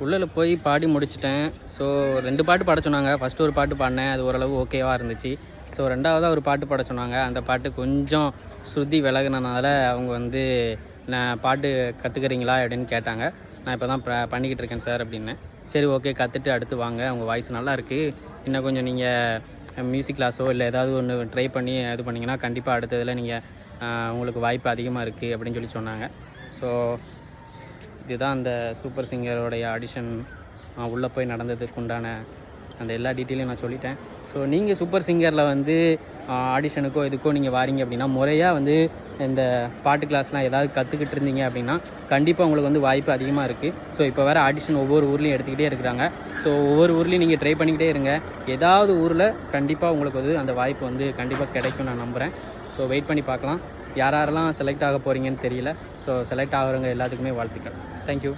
உள்ளே போய் பாடி முடிச்சிட்டேன். ஸோ 2 பாட்டு பாட சொன்னாங்க. ஃபஸ்ட்டு ஒரு பாட்டு பாடினேன், அது ஓரளவு ஓகேவாக இருந்துச்சு. ஸோ 2வதாக ஒரு பாட்டு பாட சொன்னாங்க. அந்த பாட்டு கொஞ்சம் ஸ்ருதி விலகுனனால அவங்க வந்து நான் பாட்டு கற்றுக்கிறீங்களா அப்படின்னு கேட்டாங்க. நான் இப்போ தான் பண்ணிக்கிட்டு இருக்கேன் சார் அப்படின்னேன். சரி ஓகே, கற்றுட்டு அடுத்து வாங்க, உங்கள் வாய்ஸ் நல்லா இருக்குது, இன்னும் கொஞ்சம் நீங்கள் மியூசிக் கிளாஸோ இல்லை ஏதாவது ஒன்று ட்ரை பண்ணி இது பண்ணிங்கன்னா கண்டிப்பாக அடுத்ததில் நீங்கள் உங்களுக்கு வாய்ப்பு அதிகமாக இருக்குது அப்படின்னு சொன்னாங்க. ஸோ இதுதான் அந்த சூப்பர் சிங்கரோடைய ஆடிஷன் உள்ளே போய் நடந்ததுக்கு உண்டான அந்த எல்லா டீட்டெயிலையும் நான் சொல்லிட்டேன். ஸோ நீங்கள் சூப்பர் சிங்கரில் வந்து ஆடிஷனுக்கோ இதுக்கோ நீங்கள் வாரீங்க அப்படின்னா முறையாக வந்து இந்த பாட்டு கிளாஸ்லாம் ஏதாவது கற்றுக்கிட்டு இருந்தீங்க அப்படின்னா கண்டிப்பாக உங்களுக்கு வந்து வாய்ப்பு அதிகமாக இருக்குது. ஸோ இப்போ வேறு ஆடிஷன் ஒவ்வொரு ஊர்லேயும் எடுத்துக்கிட்டே இருக்கிறாங்க. ஸோ ஒவ்வொரு ஊர்லேயும் நீங்கள் ட்ரை பண்ணிக்கிட்டே இருங்க. ஏதாவது ஊரில் கண்டிப்பாக உங்களுக்கு வந்து அந்த வாய்ப்பு வந்து கண்டிப்பாக கிடைக்கும் நான் நம்புகிறேன். ஸோ வெயிட் பண்ணி பார்க்கலாம். யாரெல்லாம் செலக்ட் ஆக போகிறீங்கன்னு தெரியல. ஸோ செலக்ட் ஆகிறவங்க எல்லாத்துக்குமே வாழ்த்துக்கள். தேங்க்யூ.